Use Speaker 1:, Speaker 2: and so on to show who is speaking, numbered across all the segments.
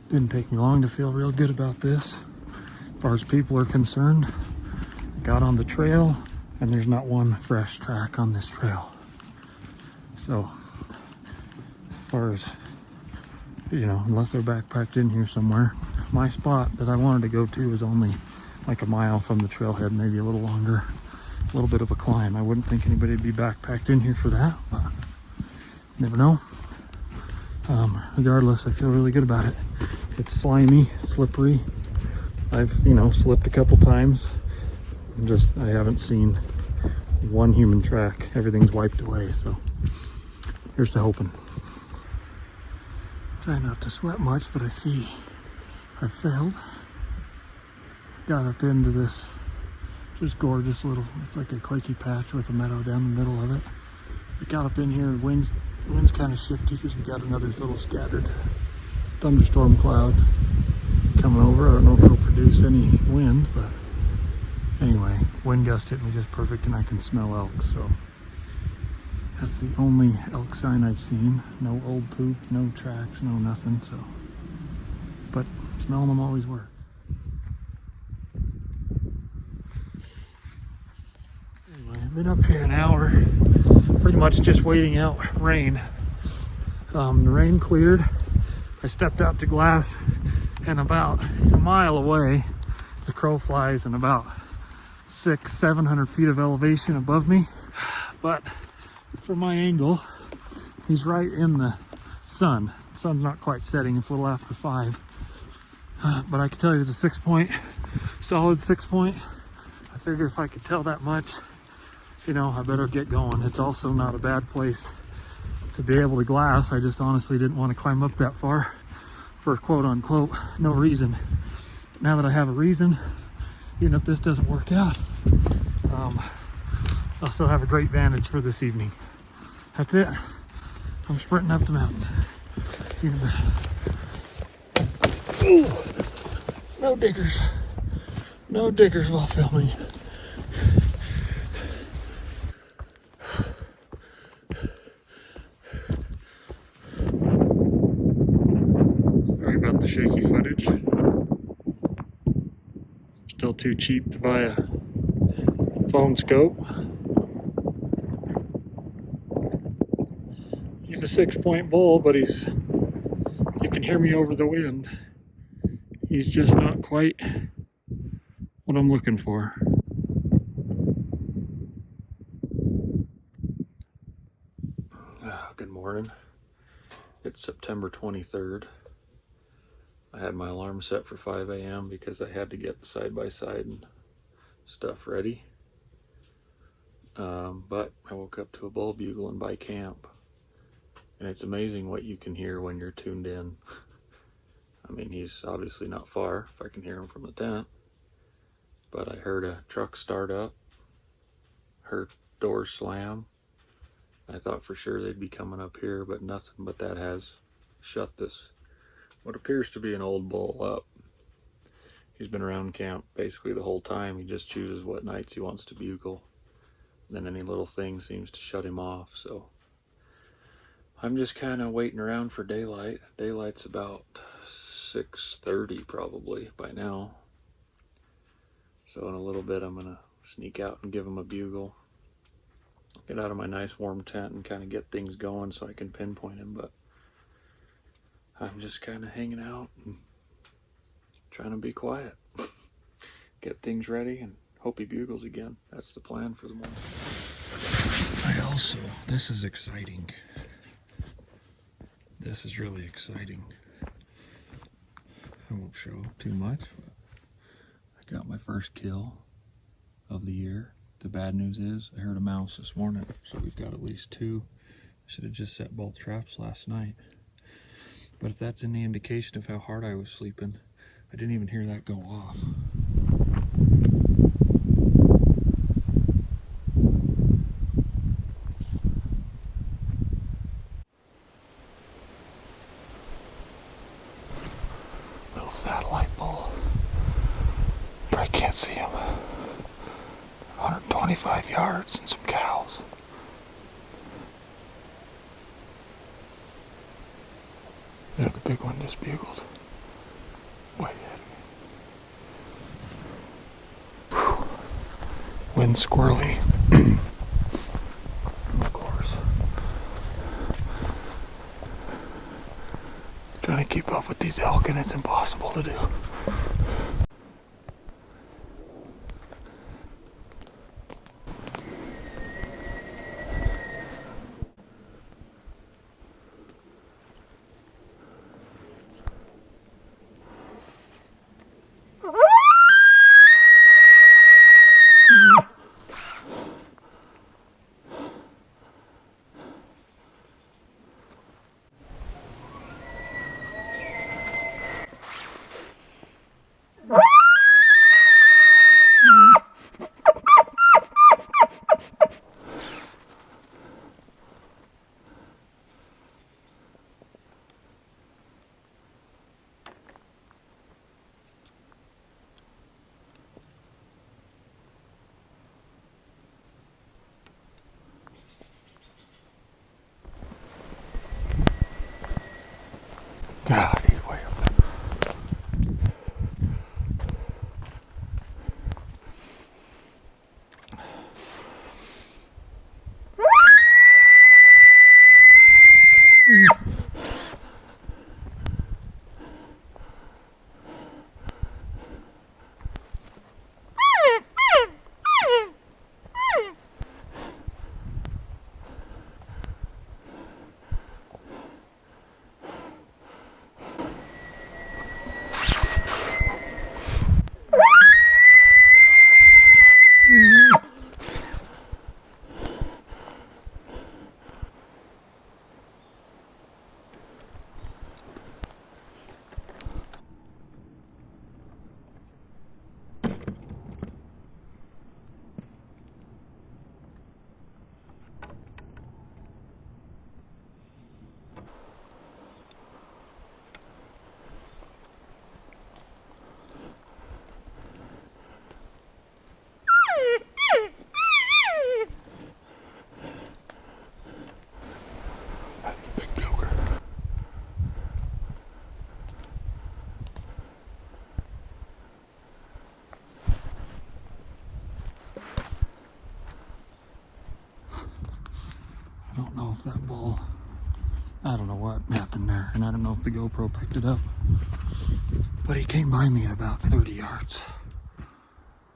Speaker 1: Didn't take me long to feel real good about this. As far as people are concerned, I got on the trail and there's not one fresh track on this trail. So, as far as, unless they're backpacked in here somewhere, my spot that I wanted to go to was only like a mile from the trailhead, maybe a little longer, a little bit of a climb. I wouldn't think anybody would be backpacked in here for that, but never know. Regardless, I feel really good about it. It's slimy, slippery. I've, slipped a couple times. I haven't seen one human track. Everything's wiped away, so here's to hoping. Try not to sweat much, but I see I failed. Got up into this just gorgeous little, it's like a quakey patch with a meadow down the middle of it. I got up in here, the wind's kind of shifty because we got another little scattered thunderstorm cloud coming over. I don't know if it'll produce any wind, but anyway, wind gust hit me just perfect and I can smell elk, so that's the only elk sign I've seen. No old poop, no tracks, no nothing, so, but smelling them always works. Anyway, I've been up here an hour, pretty much just waiting out rain. The rain cleared. I stepped out to glass and it's a mile away, the crow flies and about 600-700 feet of elevation above me. But from my angle, he's right in the sun. The sun's not quite setting, it's a little after 5. But I can tell you it's a 6-point, solid 6-point. I figure if I could tell that much, I better get going. It's also not a bad place to be able to glass. I just honestly didn't want to climb up that far for quote unquote no reason. Now that I have a reason, even if this doesn't work out, I'll still have a great vantage for this evening. That's it. I'm sprinting up the mountain. See you in a bit. Ooh, no diggers. No diggers while filming. Sorry about the shaky footage. Still too cheap to buy a phone scope. He's a 6-point bull, but you can hear me over the wind. He's just not quite what I'm looking for. Good morning. It's September 23rd. I had my alarm set for 5 a.m. because I had to get the side-by-side and stuff ready. But I woke up to a bull bugling by camp. And it's amazing what you can hear when you're tuned in. I mean, he's obviously not far, if I can hear him from the tent. But I heard a truck start up, heard doors slam. I thought for sure they'd be coming up here, but nothing but that has shut this, what appears to be an old bull, up. He's been around camp basically the whole time. He just chooses what nights he wants to bugle. Then any little thing seems to shut him off, so I'm just kind of waiting around for daylight. Daylight's about 6:30 probably by now. So in a little bit I'm gonna sneak out and give him a bugle. Get out of my nice warm tent and kind of get things going so I can pinpoint him, but I'm just kind of hanging out and trying to be quiet. Get things ready and hope he bugles again. That's the plan for the morning. This is exciting. This is really exciting. I won't show too much, but I got my first kill of the year. The bad news is I heard a mouse this morning, so we've got at least 2. Should have just set both traps last night. But if that's any indication of how hard I was sleeping, I didn't even hear that go off. Little satellite bull. I can't see him. 125 yards and some cows. Yeah, the big one just bugled. Way ahead. Wind squirrely. Of course. Trying to keep up with these elk, and it's impossible to do. God, he's way up there. I don't know if that bull, I don't know what happened there, and I don't know if the GoPro picked it up, but he came by me at about 30 yards.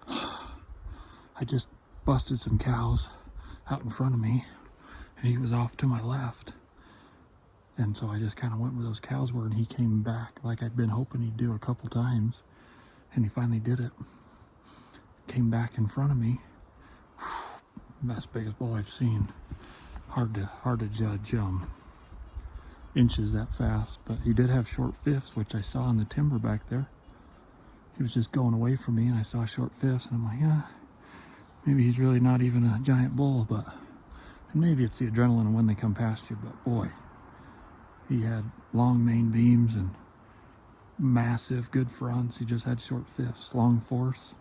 Speaker 1: I just busted some cows out in front of me, and he was off to my left, and so I just kind of went where those cows were, and he came back like I'd been hoping he'd do a couple times, and he finally did it. Came back in front of me. Best biggest bull I've seen. Hard to judge inches that fast, but he did have short fifths, which I saw in the timber back there. He was just going away from me, and I saw short fifths, and I'm like, yeah, maybe he's really not even a giant bull, but and maybe it's the adrenaline when they come past you. But boy, he had long main beams and massive good fronts. He just had short fifths, long fourths.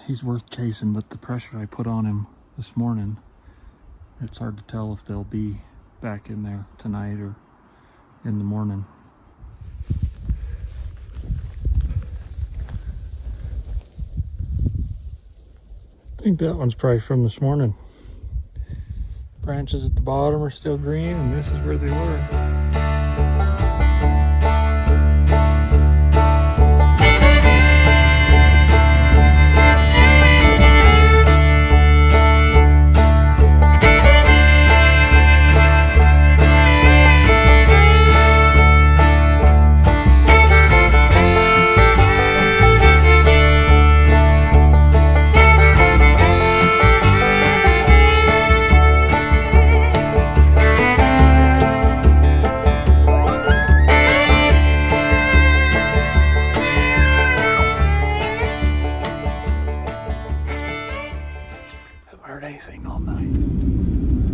Speaker 1: He's worth chasing, but the pressure I put on him this morning, it's hard to tell if they'll be back in there tonight or in the morning. I think that one's probably from this morning. Branches at the bottom are still green, and this is where they were.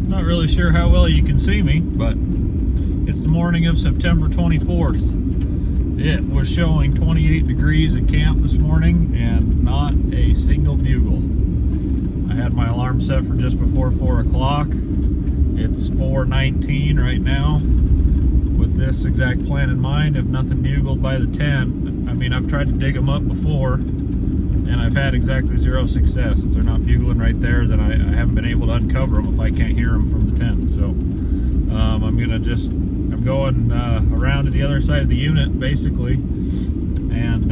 Speaker 1: Not really sure how well you can see me, but it's the morning of September 24th. It was showing 28 degrees at camp this morning and not a single bugle. I had my alarm set for just before 4 o'clock. It's 4:19 right now. With this exact plan in mind, if nothing bugled by the 10, I mean, I've tried to dig them up before, and I've had exactly 0 success. If they're not bugling right there, then I haven't been able to uncover them if I can't hear them from the tent. So I'm going around to the other side of the unit, basically, and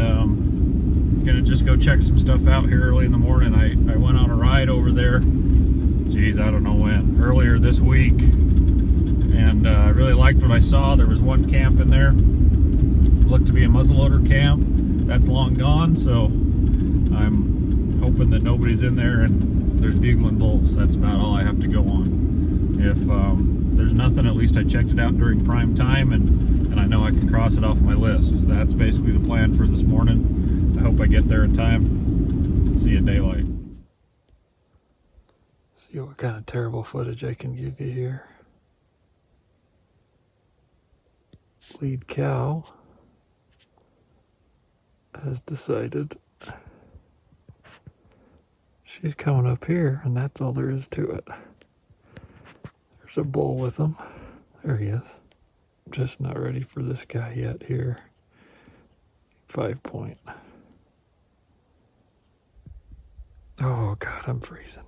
Speaker 1: gonna just go check some stuff out here early in the morning. I went on a ride over there, geez, I don't know when, earlier this week, and I really liked what I saw. There was one camp in there, looked to be a muzzleloader camp. That's long gone, so I'm hoping that nobody's in there and there's bugling bulls. That's about all I have to go on. If there's nothing, at least I checked it out during prime time, and I know I can cross it off my list. That's basically the plan for this morning. I hope I get there in time. See you at daylight. See what kind of terrible footage I can give you here. Lead cow has decided she's coming up here, and that's all there is to it. There's a bull with him. There he is. Just not ready for this guy yet here. 5 point. Oh God, I'm freezing.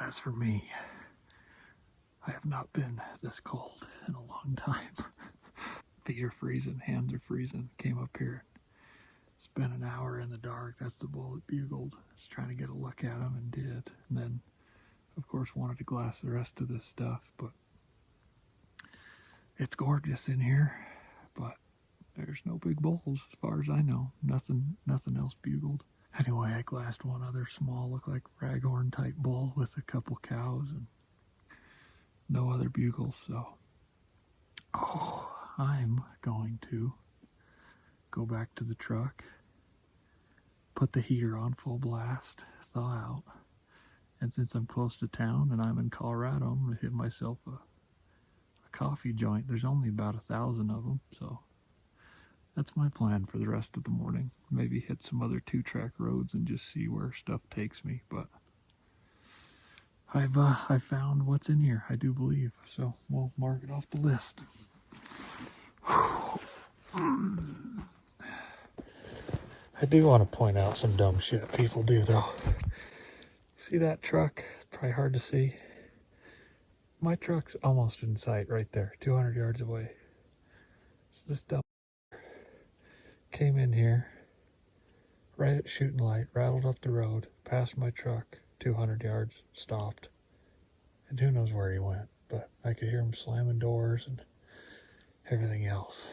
Speaker 1: As for me, I have not been this cold in a long time. Feet are freezing, hands are freezing. Came up here, spent an hour in the dark. That's the bull that bugled. I was trying to get a look at him and did. And then, of course, wanted to glass the rest of this stuff. But it's gorgeous in here. But there's no big bulls as far as I know. Nothing else bugled. Anyway, I glassed one other small, looked like raghorn type bull with a couple cows and no other bugles. So, I'm going to go back to the truck, put the heater on full blast, thaw out, and since I'm close to town and I'm in Colorado, I'm going to hit myself a coffee joint. There's only about 1,000 of them, so that's my plan for the rest of the morning. Maybe hit some other 2-track roads and just see where stuff takes me. But I've found what's in here, I do believe. So we'll mark it off the list. I do want to point out some dumb shit people do though. See that truck? It's probably hard to see. My truck's almost in sight right there, 200 yards away. So this dumb came in here right at shooting light, rattled up the road, passed my truck 200 yards, stopped, and who knows where he went, but I could hear him slamming doors and everything else.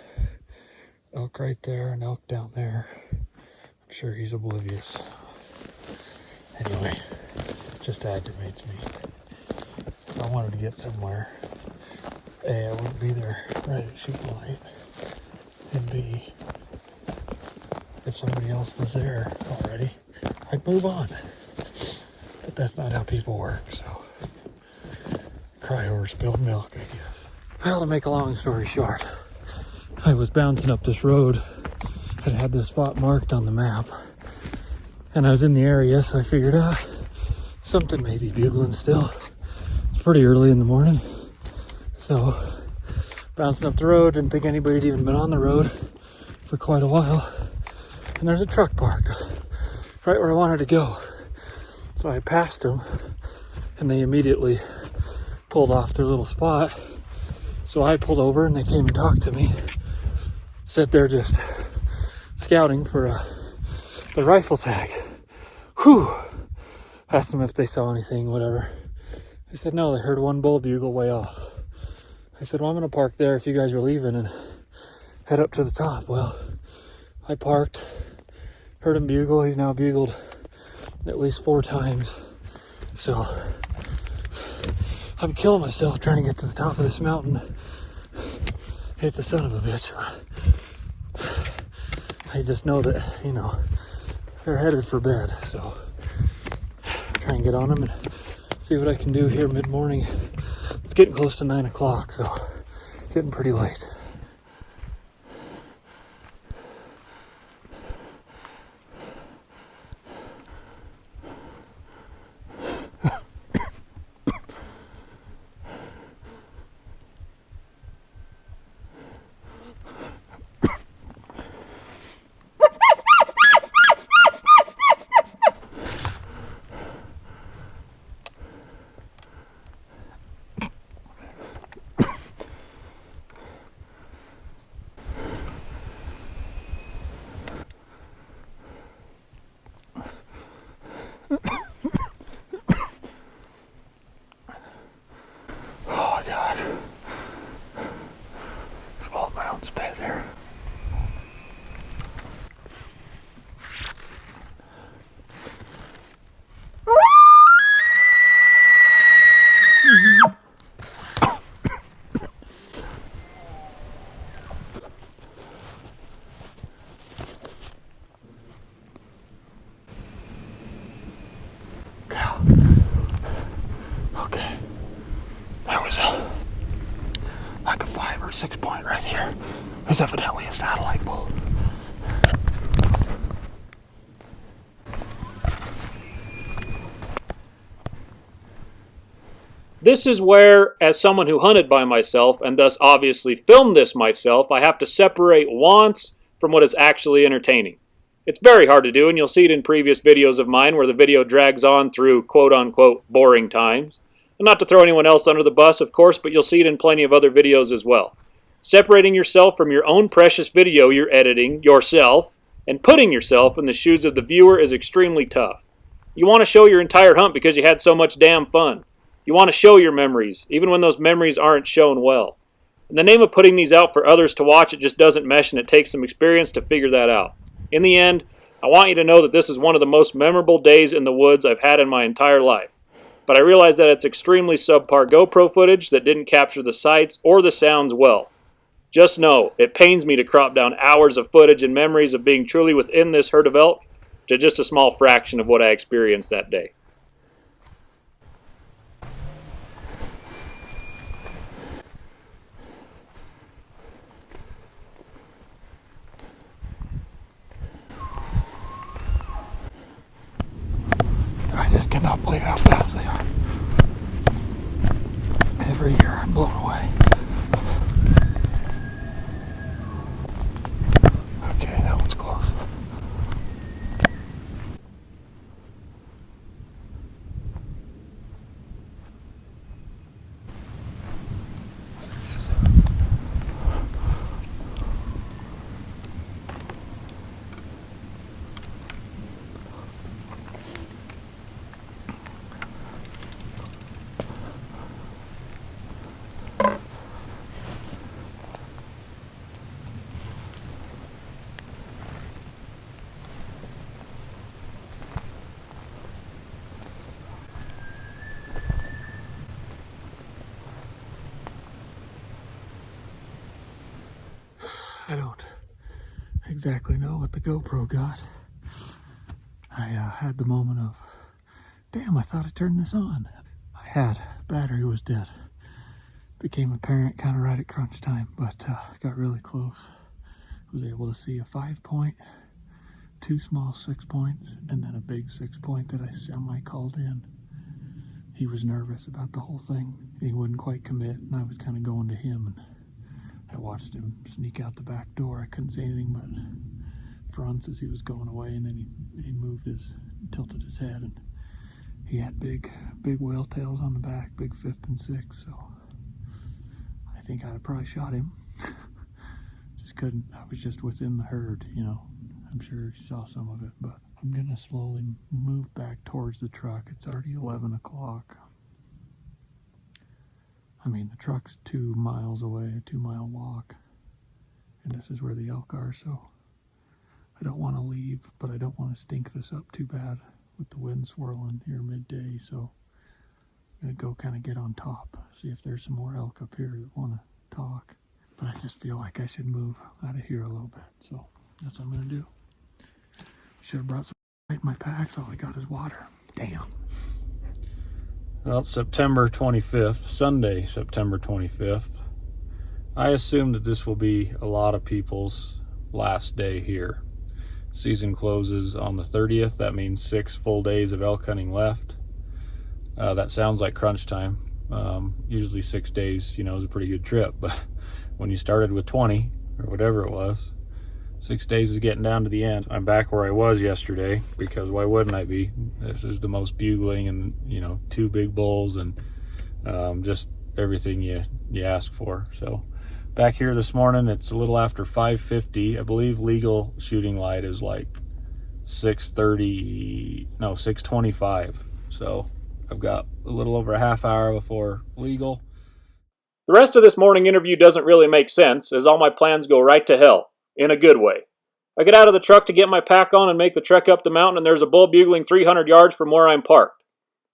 Speaker 1: Elk right there, an elk down there. I'm sure he's oblivious. Anyway, just aggravates me. If I wanted to get somewhere, A, I wouldn't be there right at shooting light, and B, if somebody else was there already, I'd move on. But that's not how people work, so cry over spilled milk, I guess. Well, to make a long story short, I was bouncing up this road. I had this spot marked on the map, and I was in the area, so I figured, something may be bugling still. It's pretty early in the morning, so bouncing up the road, didn't think anybody had even been on the road for quite a while. And there's a truck parked right where I wanted to go. So I passed them, and they immediately pulled off their little spot. So I pulled over, and they came and talked to me. Said they're just scouting for the rifle tag. Whew. Asked them if they saw anything, whatever. They said no, they heard one bull bugle way off. I said, well, I'm going to park there if you guys are leaving and head up to the top. Well, I parked, heard him bugle. He's now bugled at least 4 times. So I'm killing myself trying to get to the top of this mountain. It's a son of a bitch. I just know that, you know, they're headed for bed. So try and get on them and see what I can do here mid-morning. It's getting close to 9 o'clock, so it's getting pretty late. Oh, God. Swallowed my own spit here. Okay. There was like a 5 or 6 point right here. There's evidently a satellite pole.
Speaker 2: This is where, as someone who hunted by myself, and thus obviously filmed this myself, I have to separate wants from what is actually entertaining. It's very hard to do, and you'll see it in previous videos of mine where the video drags on through quote-unquote boring times. And not to throw anyone else under the bus, of course, but you'll see it in plenty of other videos as well. Separating yourself from your own precious video you're editing yourself and putting yourself in the shoes of the viewer is extremely tough. You want to show your entire hunt because you had so much damn fun. You want to show your memories, even when those memories aren't shown well. In the name of putting these out for others to watch, it just doesn't mesh, and it takes some experience to figure that out. In the end, I want you to know that this is one of the most memorable days in the woods I've had in my entire life. But I realize that it's extremely subpar GoPro footage that didn't capture the sights or the sounds well. Just know, it pains me to crop down hours of footage and memories of being truly within this herd of elk to just a small fraction of what I experienced that day.
Speaker 1: I just cannot believe how fast they are. Every year I'm blown away. Okay, that one's close. I don't exactly know what the GoPro got. I had the moment of, damn, I thought I turned this on. I had, battery was dead. Became apparent kind of right at crunch time, but got really close. Was able to see a 5 point, 2 small 6 points, and then a big 6 point that I semi-called in. He was nervous about the whole thing, and he wouldn't quite commit, and I was kind of going to him, and I watched him sneak out the back door. I couldn't see anything but fronts as he was going away, and then he moved tilted his head, and he had big whale tails on the back, big 5th and 6th, so I think I'd have probably shot him. Just couldn't, I was just within the herd, you know. I'm sure he saw some of it, but I'm gonna slowly move back towards the truck. It's already 11 o'clock. I mean, the truck's 2 miles away, a 2-mile walk, and this is where the elk are, so I don't want to leave, but I don't want to stink this up too bad with the wind swirling here midday, so I'm going to go kind of get on top, see if there's some more elk up here that want to talk. But I just feel like I should move out of here a little bit, so that's what I'm going to do. Should have brought some in my packs. All I got is water. Damn. Well, it's September 25th, Sunday, September 25th. I assume that this will be a lot of people's last day here. Season closes on the 30th. That means 6 full days of elk hunting left. That sounds like crunch time. Usually 6 days, you know, is a pretty good trip, but when you started with 20 or whatever it was, 6 days is getting down to the end. I'm back where I was yesterday, because why wouldn't I be? This is the most bugling and, you know, 2 big bulls and just everything you ask for. So back here this morning, it's a little after 5:50. I believe legal shooting light is like 6:25. So I've got a little over a half hour before legal.
Speaker 2: The rest of this morning interview doesn't really make sense, as all my plans go right to hell, in a good way. I get out of the truck to get my pack on and make the trek up the mountain, and there's a bull bugling 300 yards from where I'm parked.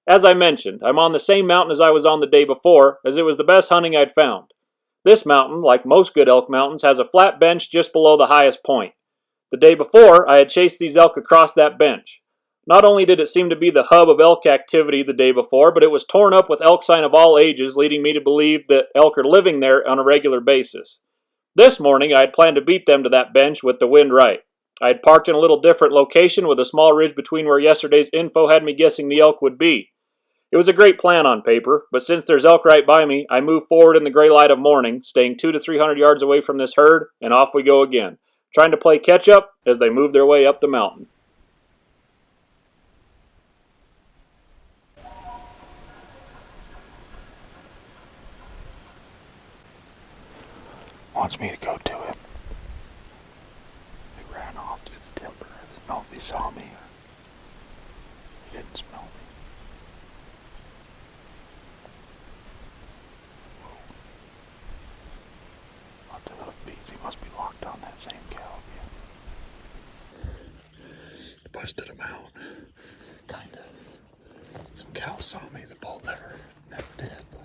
Speaker 2: As I mentioned, I'm on the same mountain as I was on the day before, as it was the best hunting I'd found. This mountain, like most good elk mountains, has a flat bench just below the highest point. The day before, I had chased these elk across that bench. Not only did it seem to be the hub of elk activity the day before, but it was torn up with elk sign of all ages, leading me to believe that elk are living there on a regular basis. This morning, I had planned to beat them to that bench with the wind right. I had parked in a little different location with a small ridge between where yesterday's info had me guessing the elk would be. It was a great plan on paper, but since there's elk right by me, I move forward in the gray light of morning, staying 200 to 300 yards away from this herd, and off we go again, trying to play catch-up as they move their way up the mountain.
Speaker 1: Wants me to go to him. He ran off to the timber. I didn't know if he saw me or he didn't smell me. Lots of hoofbeats. He must be locked on that same cow again. Busted him out. Kinda. Some cows saw me. The bull never did, but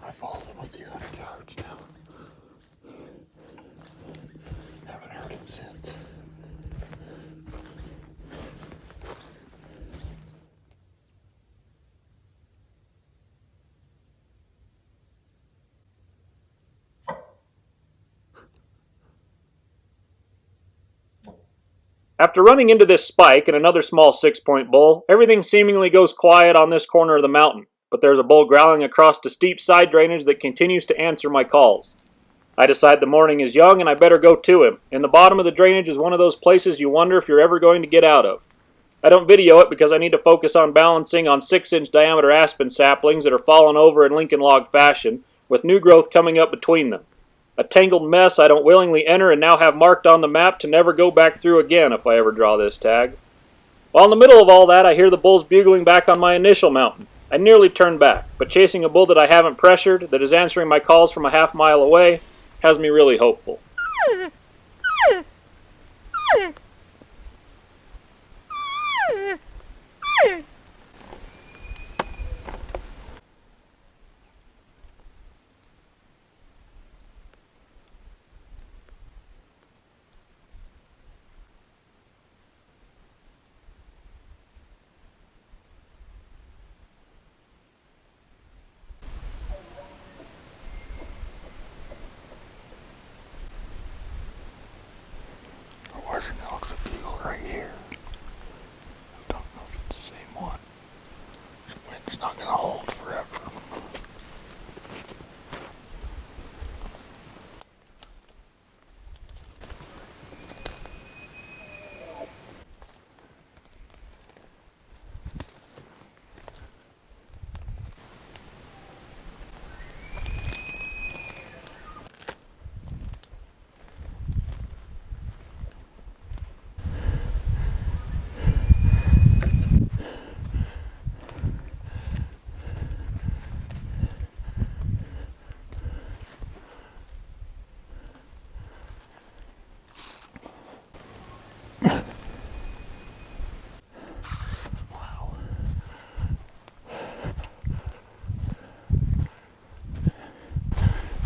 Speaker 1: I followed him a few hundred yards now. Haven't heard him since.
Speaker 2: After running into this spike and another small 6-point bull, everything seemingly goes quiet on this corner of the mountain, but there's a bull growling across the steep side drainage that continues to answer my calls. I decide the morning is young and I better go to him, and the bottom of the drainage is one of those places you wonder if you're ever going to get out of. I don't video it because I need to focus on balancing on 6-inch diameter aspen saplings that are falling over in Lincoln log fashion, with new growth coming up between them. A tangled mess I don't willingly enter and now have marked on the map to never go back through again if I ever draw this tag. While in the middle of all that, I hear the bulls bugling back on my initial mountain. I nearly turn back, but chasing a bull that I haven't pressured, that is answering my calls from a half mile away, has me really hopeful.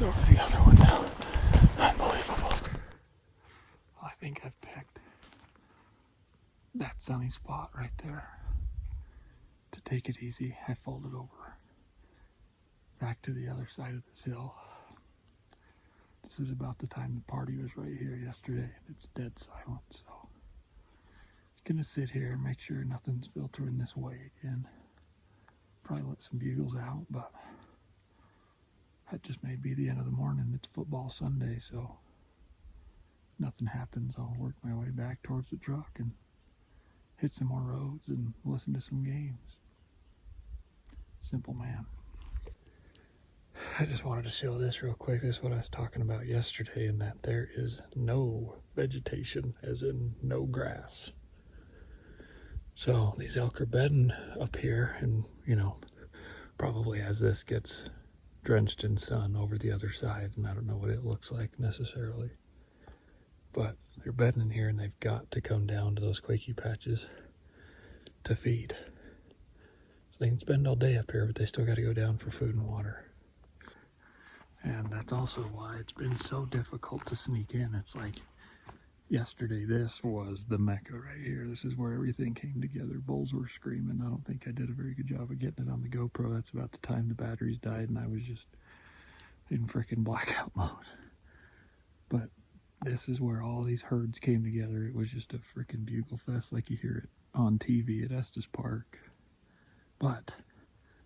Speaker 1: over the other one now. Unbelievable. I think I've picked that sunny spot right there. To take it easy, I folded over back to the other side of this hill. This is about the time the party was right here yesterday, and it's dead silent, so I'm gonna sit here and make sure nothing's filtering this way again. Probably let some bugles out, but that just may be the end of the morning. It's football Sunday, so nothing happens. I'll work my way back towards the truck and hit some more roads and listen to some games. Simple man. I just wanted to show this real quick. This is what I was talking about yesterday, in that there is no vegetation, as in no grass. So these elk are bedding up here, and probably as this gets drenched in sun over the other side, and I don't know what it looks like necessarily, but they're bedding in here, and they've got to come down to those quakey patches to feed. So they can spend all day up here, but they still got to go down for food and water. And that's also why it's been so difficult to sneak in. It's like yesterday, this was the Mecca right here. This is where everything came together. Bulls were screaming. I don't think I did a very good job of getting it on the GoPro. That's about the time the batteries died, and I was just in freaking blackout mode. But this is where all these herds came together. It was just a freaking bugle fest like you hear it on TV at Estes Park. But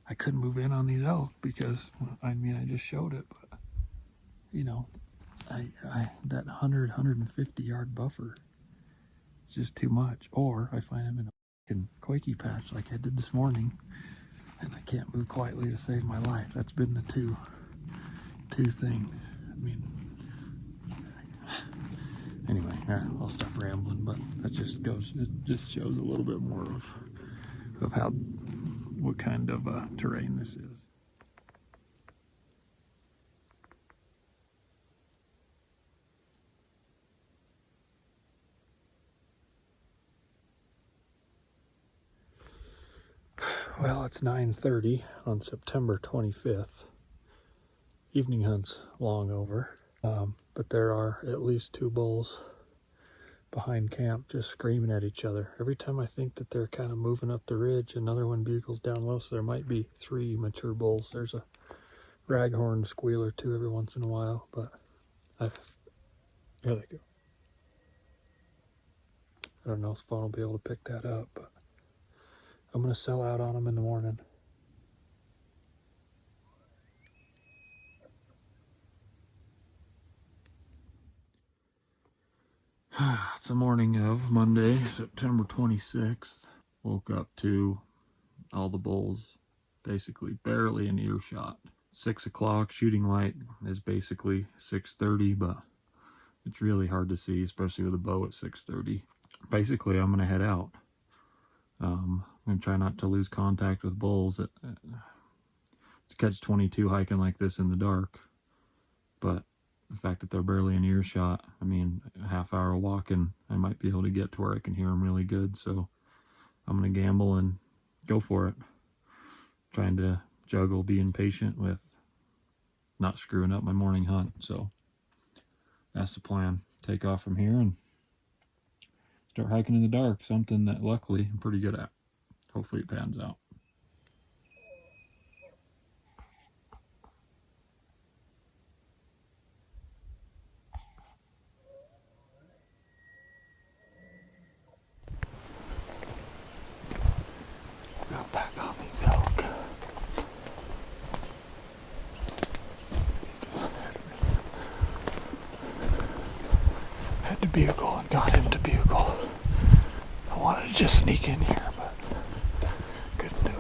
Speaker 1: I couldn't move in on these elk because, I just showed it, but that 150 yard buffer is just too much. Or I find them in a fucking quakey patch like I did this morning, and I can't move quietly to save my life. That's been the two things. Anyway, I'll stop rambling, but it just shows a little bit more of what kind of terrain this is. Well, it's 9:30 on September 25th. Evening hunt's long over, but there are at least 2 bulls behind camp just screaming at each other. Every time I think that they're kind of moving up the ridge, another one bugles down low, so there might be 3 mature bulls. There's a raghorn squeal or 2 every once in a while, but here they go. I don't know if the phone will be able to pick that up, but I'm going to sell out on them in the morning. It's the morning of Monday, September 26th. Woke up to all the bulls basically barely in earshot. 6 o'clock, shooting light is basically 6:30, but it's really hard to see, especially with a bow at 6:30. Basically, I'm going to head out. I'm going to try not to lose contact with bulls. It's catch-22 hiking like this in the dark, but the fact that they're barely in earshot, a half hour walking, I might be able to get to where I can hear them really good. So I'm going to gamble and go for it. Trying to juggle being patient with not screwing up my morning hunt. So that's the plan. Take off from here and start hiking in the dark, something that luckily I'm pretty good at. Hopefully it pans out. Got back on these elk. Had to bugle and got him to bugle. I wanted to just sneak in here, but couldn't do it.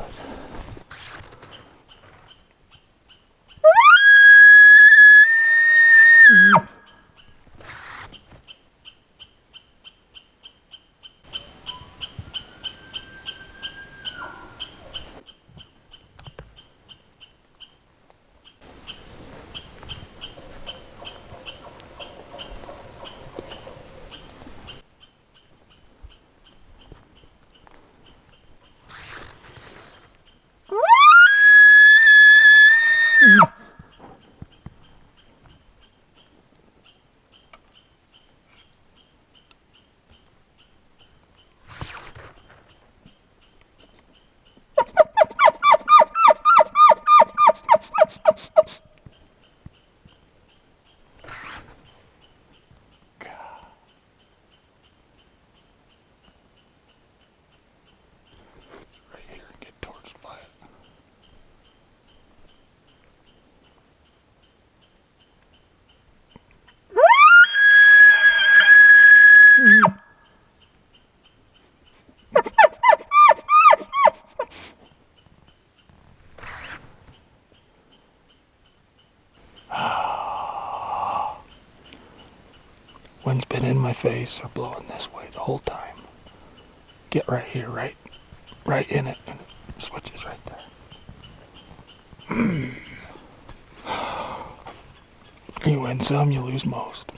Speaker 1: been in my face or blowing this way the whole time. Get right here, right in it, and it switches right there. You win some, you lose most.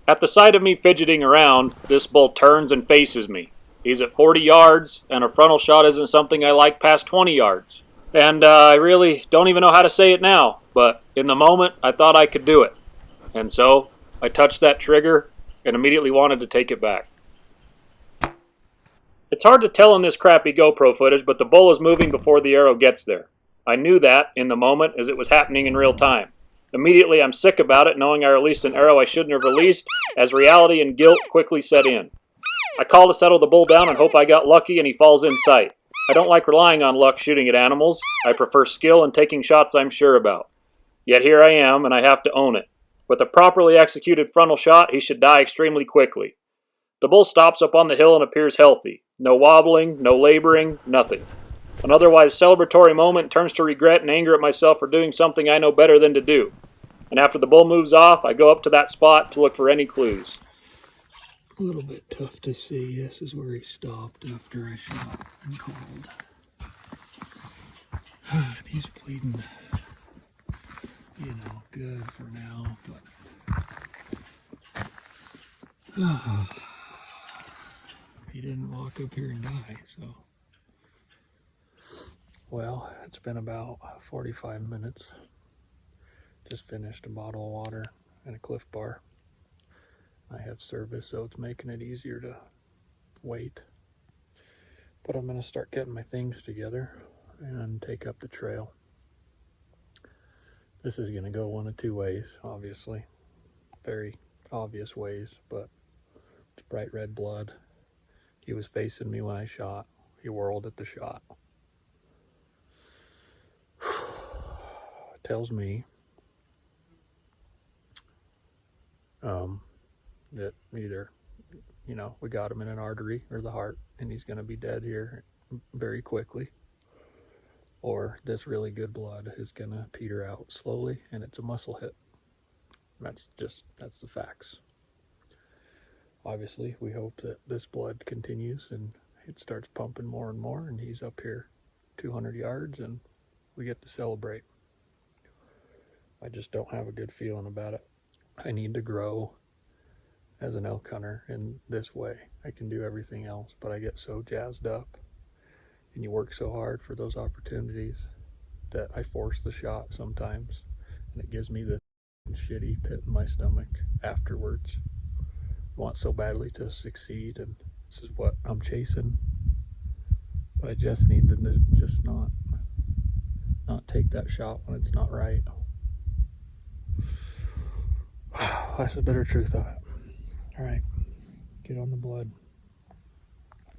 Speaker 2: At the sight of me fidgeting around, this bull turns and faces me. He's at 40 yards, and a frontal shot isn't something I like past 20 yards. And I really don't even know how to say it now, but in the moment, I thought I could do it. And so, I touched that trigger and immediately wanted to take it back. It's hard to tell in this crappy GoPro footage, but the bull is moving before the arrow gets there. I knew that in the moment as it was happening in real time. Immediately, I'm sick about it, knowing I released an arrow I shouldn't have released, as reality and guilt quickly set in. I call to settle the bull down and hope I got lucky and he falls in sight. I don't like relying on luck shooting at animals. I prefer skill and taking shots I'm sure about. Yet here I am, and I have to own it. With a properly executed frontal shot, he should die extremely quickly. The bull stops up on the hill and appears healthy. No wobbling, no laboring, nothing. An otherwise celebratory moment turns to regret and anger at myself for doing something I know better than to do. And after the bull moves off, I go up to that spot to look for any clues.
Speaker 1: A little bit tough to see. This is where he stopped after I shot and called. And he's bleeding, good for now, but he didn't walk up here and die, so. Well, it's been about 45 minutes. Just finished a bottle of water and a Cliff Bar. I have service, so it's making it easier to wait. But I'm going to start getting my things together and take up the trail. This is going to go one of two ways, obviously. Very obvious ways, but it's bright red blood. He was facing me when I shot. He whirled at the shot. It tells me that either, we got him in an artery or the heart, and he's going to be dead here very quickly, or this really good blood is going to peter out slowly, and it's a muscle hit. That's the facts. Obviously, we hope that this blood continues and it starts pumping more and more, and he's up here 200 yards, and we get to celebrate. I just don't have a good feeling about it. I need to grow as an elk hunter in this way. I can do everything else, but I get so jazzed up, and you work so hard for those opportunities that I force the shot sometimes, and it gives me this shitty pit in my stomach afterwards. I want so badly to succeed, and this is what I'm chasing, but I just need to just not take that shot when it's not right. That's the bitter truth of it. All right, get on the blood.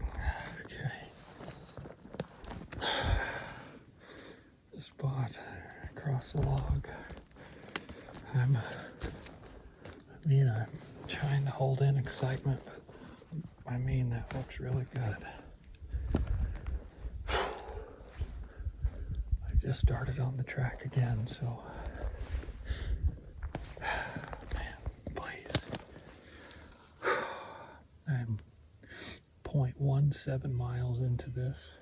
Speaker 1: Okay. The spot across the log. I'm trying to hold in excitement, but I mean, that looks really good. I just started on the track again, so man, please. I'm 0.17 miles into this,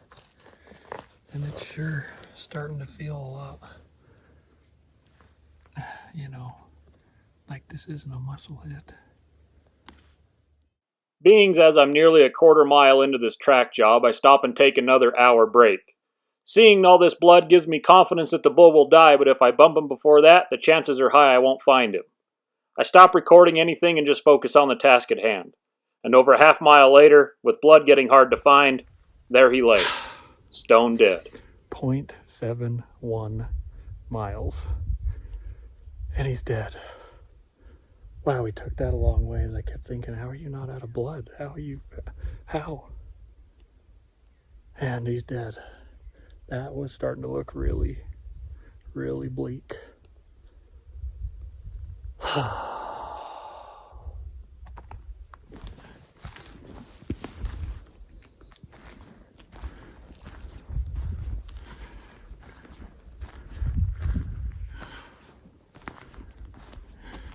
Speaker 1: and it's sure starting to feel a lot, like this isn't a muscle hit.
Speaker 2: Being as I'm nearly a quarter mile into this track job, I stop and take another hour break. Seeing all this blood gives me confidence that the bull will die, but if I bump him before that, the chances are high I won't find him. I stop recording anything and just focus on the task at hand. And over a half mile later, with blood getting hard to find, there he lay, stone dead.
Speaker 1: 0.71 miles. And he's dead. Wow, he took that a long way. And I kept thinking, how are you not out of blood? How? And he's dead. That was starting to look really, really bleak.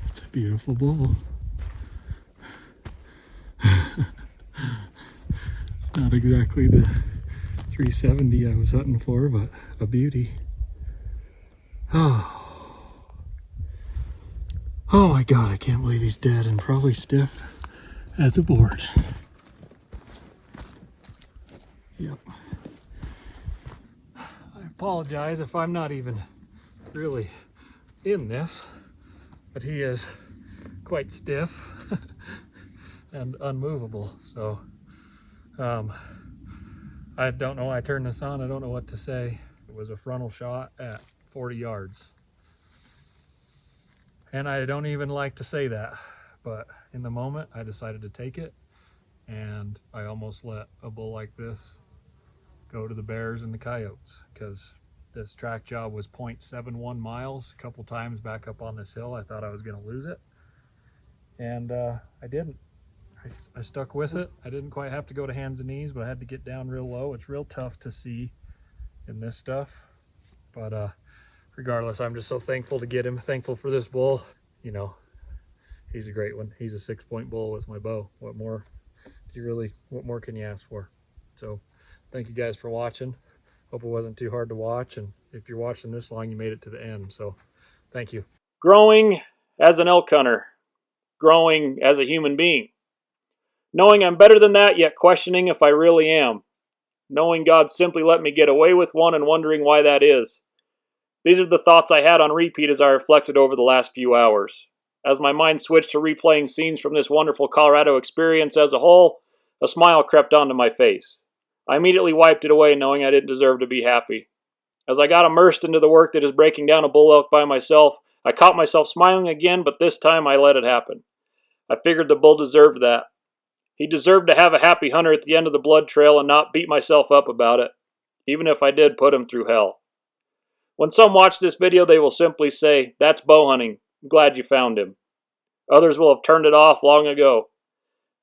Speaker 1: It's a beautiful bull. Not exactly the 370 I was hunting for, but a beauty. Oh my God, I can't believe he's dead and probably stiff as a board. Yep. I apologize if I'm not even really in this, but he is quite stiff and unmovable. So I don't know why I turned this on. I don't know what to say. It was a frontal shot at 40 yards. And I don't even like to say that, but in the moment I decided to take it, and I almost let a bull like this go to the bears and the coyotes, because this track job was 0.71 miles. A couple times back up on this hill I thought I was going to lose it, and I didn't. I stuck with it. I didn't quite have to go to hands and knees, but I had to get down real low. It's real tough to see in this stuff, but regardless, I'm just so thankful to get him, thankful for this bull. He's a great one. He's a 6-point bull with my bow. What more can you ask for? So thank you guys for watching. Hope it wasn't too hard to watch, and if you're watching this long, you made it to the end, so thank you.
Speaker 2: Growing as an elk hunter, growing as a human being, knowing I'm better than that, yet questioning if I really am, knowing God simply let me get away with one and wondering why that is. These are the thoughts I had on repeat as I reflected over the last few hours. As my mind switched to replaying scenes from this wonderful Colorado experience as a whole, a smile crept onto my face. I immediately wiped it away, knowing I didn't deserve to be happy. As I got immersed into the work that is breaking down a bull elk by myself, I caught myself smiling again, but this time I let it happen. I figured the bull deserved that. He deserved to have a happy hunter at the end of the blood trail and not beat myself up about it, even if I did put him through hell. When some watch this video, they will simply say, "That's bow hunting. I'm glad you found him." Others will have turned it off long ago.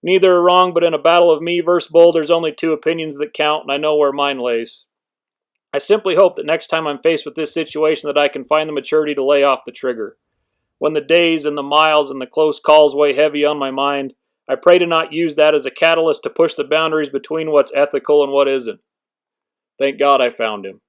Speaker 2: Neither are wrong, but in a battle of me versus bull, there's only two opinions that count, and I know where mine lays. I simply hope that next time I'm faced with this situation that I can find the maturity to lay off the trigger. When the days and the miles and the close calls weigh heavy on my mind, I pray to not use that as a catalyst to push the boundaries between what's ethical and what isn't. Thank God I found him.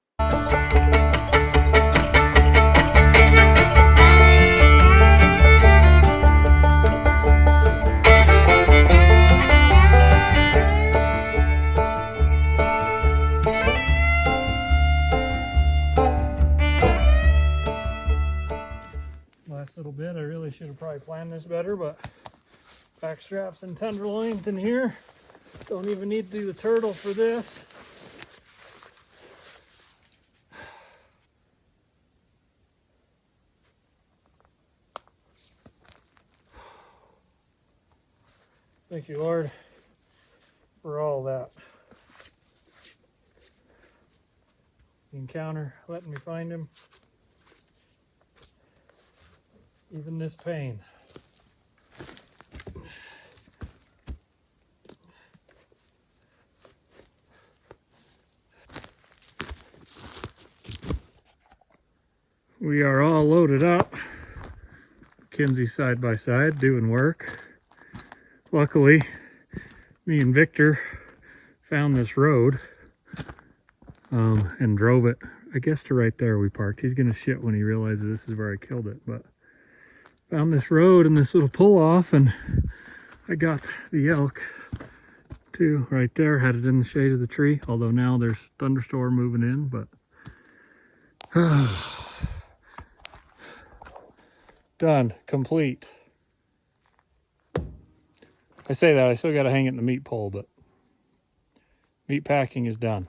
Speaker 1: Last little bit, I really should have probably planned this better, but back straps and tenderloins in here. Don't even need to do the turtle for this. Thank you, Lord, for all that. The encounter, letting me find him. even this pain. We are all loaded up. Kinsey side by side doing work. Luckily, me and Victor found this road and drove it, I guess, to right there we parked. He's gonna shit when he realizes this is where I killed it, but found this road and this little pull off, and I got the elk to right there, had it in the shade of the tree, although now there's thunderstorm moving in, but done, complete. I say that, I still got to hang it in the meat pole, but meat packing is done.